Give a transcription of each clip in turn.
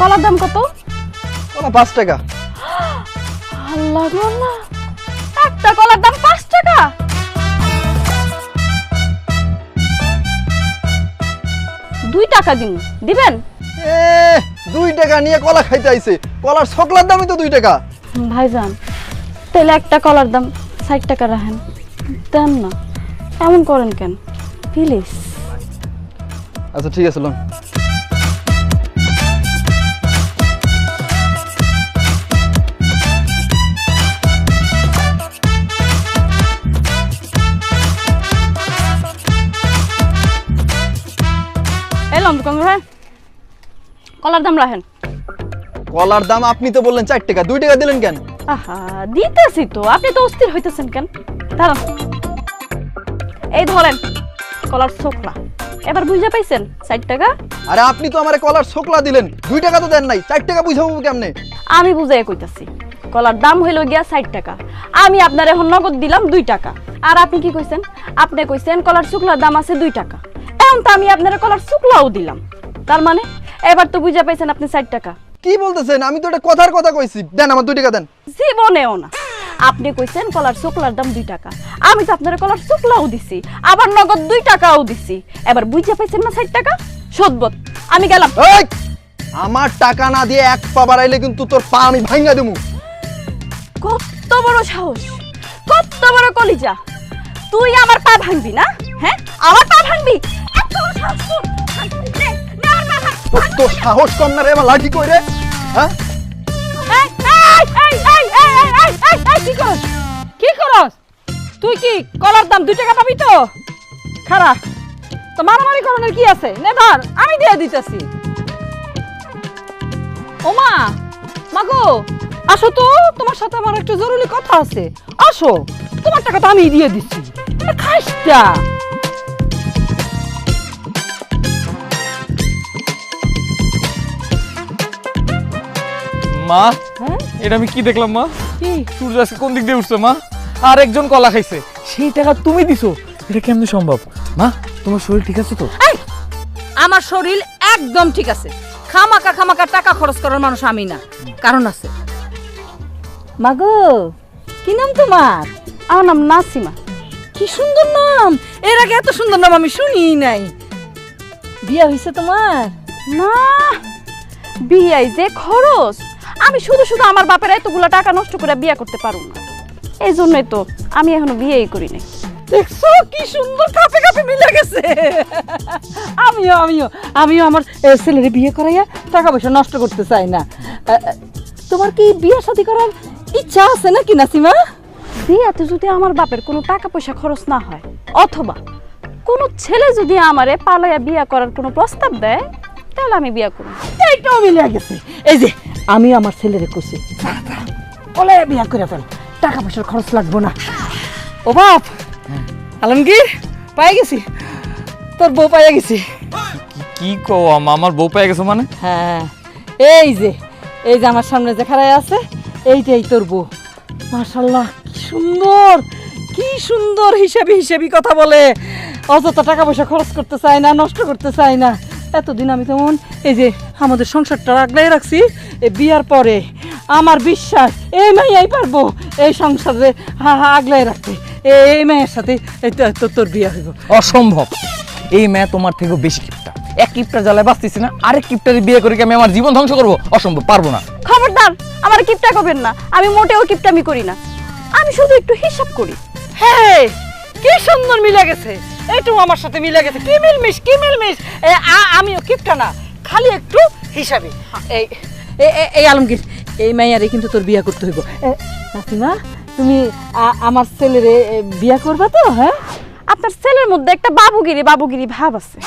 কলার দাম কত? কলা 5 টাকা। আল্লাহ গো না, একটা কলার দাম 5 টাকা? দুই টাকা দিবেন? 2 টাকা নিয়ে কলা খাইতে আইছে, কলার সকলার দামই তো 2 টাকা। ভাইজান তাহলে একটা কলার দাম 60 টাকা রাখেন, দেন না, এমন করেন কেন প্লিজ। আচ্ছা ঠিক আছে, লোন। এলাম দোকান ভাই, কলার দাম রাখেন। কলার দাম আপনি তো বললেন 4 টাকা, 2 টাকা দিলেন কেন? আহা দিতেছি তো, আপনি তো অস্থির হইতেছেন কেন? দাঁড়ান, এই ধরেন কলার ছোকলা, এবার বুঝে পাইছেন 60 টাকা? আরে আপনি তো আমারে কলার ছোকলা দিলেন, 2 টাকা তো দেন নাই, 4 টাকা বুঝাবো কেমনে? আমি বুঝাই কইতাছি, কলার দাম হইল গিয়া 60 টাকা, আমি আপনার এখন নগদ দিলাম 2 টাকা। আর আপনি কি কইছেন? আপনি কইছেন কলার শুকলার দাম আছে 2 টাকা, এখন তো আমি আপনার কলার শুকলাও দিলাম, তার মানে এবার তো বুঝে পাইছেন আপনি 60 টাকা। কি বলতেছেন? আমি তো এটা কথার কথা কইছি, দেন আমার 2 টাকা দেন। জীবনেও না, আপনি কইছেন কলার শুকলার দাম 2 টাকা, আমি তো আপনার কলার শুকলাও দিছি, আবার নগদ 2 টাকাও দিছি, এবার বুঝে পাইছেন না 60 টাকা? সদবত আমি গেলাম। এই আমার টাকা না দিয়ে এক পা বাড়াইলে কিন্তু তোর পা আমি ভাঙা দেবো। কত বড় সাহস, কত বড় কলিজা, তুই আমার পা ভাঙবি না? হ্যাঁ আমার পা ভাঙবি? এত বড় সাহস তোর? নে, নে আমার পা ভাঙ। তোর সাহস কম না রে, আমার লাঠি কই রে? হ্যাঁ কি করস? কি করস তুই? কি কলার দাম 2 টাকা পাবি তো? খারাপ তো মারামারি করনের কি আছে? নে ধর, আমি দিয়ে দিতেছি। ওমা মাগো, আসো তো, তোমার সাথে আমার একটু জরুরি কথা আছে, আসো। তোমার টাকা তো আমি দিয়ে দিচ্ছি, খাইসটা। মা, হ্যাঁ এটা আমি কি দেখলাম মা? কি? সূর্য আজকে কোন দিক দিয়ে উঠছে মা? আর একজন কলা খাইছে, সেই টাকা তুমি দিছো, এটা কেমনে সম্ভব? মা তোমার শরীর ঠিক আছে তো? এই, আমার শরীর একদম ঠিক আছে, খামাকা টাকা খরচ করার মানুষ আমি না, কারণ আছে। মাগো, কি নাম তোমার? আমার নাম নাসিমা। কি সুন্দর নাম, এর আগে এত সুন্দর নাম আমি শুনিই নাই। বিয়ে হয়েছে তোমার? না, বিয়াই যে খরচ, আমি শুধু শুধু আমার বাপের এতগুলা টাকা নষ্ট করে বিয়ে করতে পারব না, এই জন্যই তো আমি এখনো বিয়েই করি নাই। দেখছো কি সুন্দর কাপে কাপে মিলে গেছে। আমিও আমার ছেলের বিয়ে করাইয়া টাকা পয়সা নষ্ট করতে চাই না। তোমার কি বিয়ে শাদী করার ইচ্ছা আছে নাকি নাসিমা? বিয়াতে যদি আমার বাপের কোনো টাকা পয়সা খরচ না হয়, অথবা কোনো ছেলে যদি আমারে পালাইয়া বিয়ে করার কোনো প্রস্তাব দেয়, তাহলে আমি বিয়ে করব। এইটাও মিলে গেছে। এই যে আমি আমার ছেলেরে কইছি, বলে বিয়ে করে ফেল, টাকা পয়সার খরচ লাগবো না। ও বাপ, আলমগীর পাই গেছি, তোর বউ পাইয়া গেছি। কি কও আমার বউ পেয়ে গেছো মানে? হ্যাঁ, এই যে আমার সামনে যে খাড়ায় আছে, এইটাই তোর বউ। মাশাআল্লাহ, কি সুন্দর হিসাবি কথা বলে, অযথা টাকা পয়সা খরচ করতে চায় না, নষ্ট করতে চায় না। এতদিন আমি তেমন এই যে আমাদের সংসারটা আগলাই রাখছি, এই বিয়ার পরে আমার বিশ্বাস এই মেয়েই পারবো এই সংসারে আগলাই রাখতে। এই মেয়ের সাথে তোর বিয়ে হইব। অসম্ভব, এই মেয়ে তোমার থেকেও বেশি কিপটা। এক কিপটা জ্বালায় বাঁচতেছি না, আরেক কিপটারে বিয়ে করে কি আমি আমার জীবন ধ্বংস করবো? অসম্ভব, পারবো না। খবরদার আমার কিপটা করবেন না, আমি মোটেও কিপটামি করি না, আমি শুধু একটু হিসাব করি। হ্যাঁ, কি সুন্দর মিলে গেছে, এইটুকু আমার সাথে মিলে গেছে। কি মিলমিশ। আমিও কিপটা না, খালি একটু হিসাবে। এই আলমগীর, এই মাইয়ারে কিন্তু তোর বিয়া করতে হইব। নাসিমা, তুমি আমার ছেলেরে বিয়া করবা তো? হ্যাঁ, আপনার ছেলের মধ্যে একটা বাবুগিরি ভাব আছে,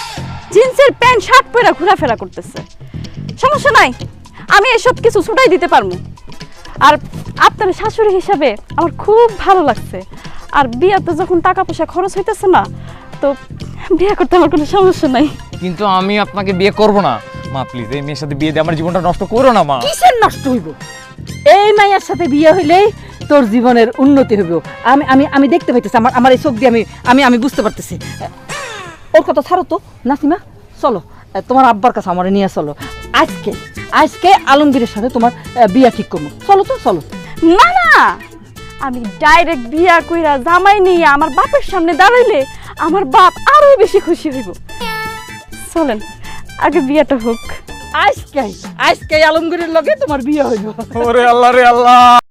জিন্সের প্যান্ট শার্ট পরে ঘোরাফেরা করতেছে। সমস্যা নাই, আমি এসব কিছু ছুটাই দিতে পারবো। আর আপনার শাশুড়ি হিসাবে আমার খুব ভালো লাগছে, আর বিয়াতে যখন টাকা পয়সা খরচ হইতেছে না, তো বিয়ে করতে আমার কোনো সমস্যা নাই। কিন্তু আমি আপনাকে বিয়ে করব না মা, প্লিজ এই মেয়ের সাথে বিয়ে দিয়ে আমার জীবনটা নষ্ট করো না মা। কিসের নষ্ট হইব? এই মাইয়ার সাথে বিয়ে হইলেই তোর জীবনের উন্নতি হইব। আমি দেখতে পাইতেছি, আমার এই চোখ দিয়ে আমি বুঝতে পারতেছি। ওর কথা ছাড়ো তো নাসিমা, চলো তোমার আব্বার কাছে আমারে নিয়ে চলো। আজকে আলমগীরের সাথে তোমার বিয়া ঠিক করবো। চলো তো চলো। না না, আমি ডাইরেক্ট বিয়া কইরা জামাই নিয়ে আমার বাপের সামনে দাঁড়াইলে আমার বাপ আরো বেশি খুশি হইব। চলেন আগে বিয়াটা হোক। আজকে আলমগীরের লগে তোমার বিয়ে হইব। ওরে আল্লাহ রে আল্লাহ।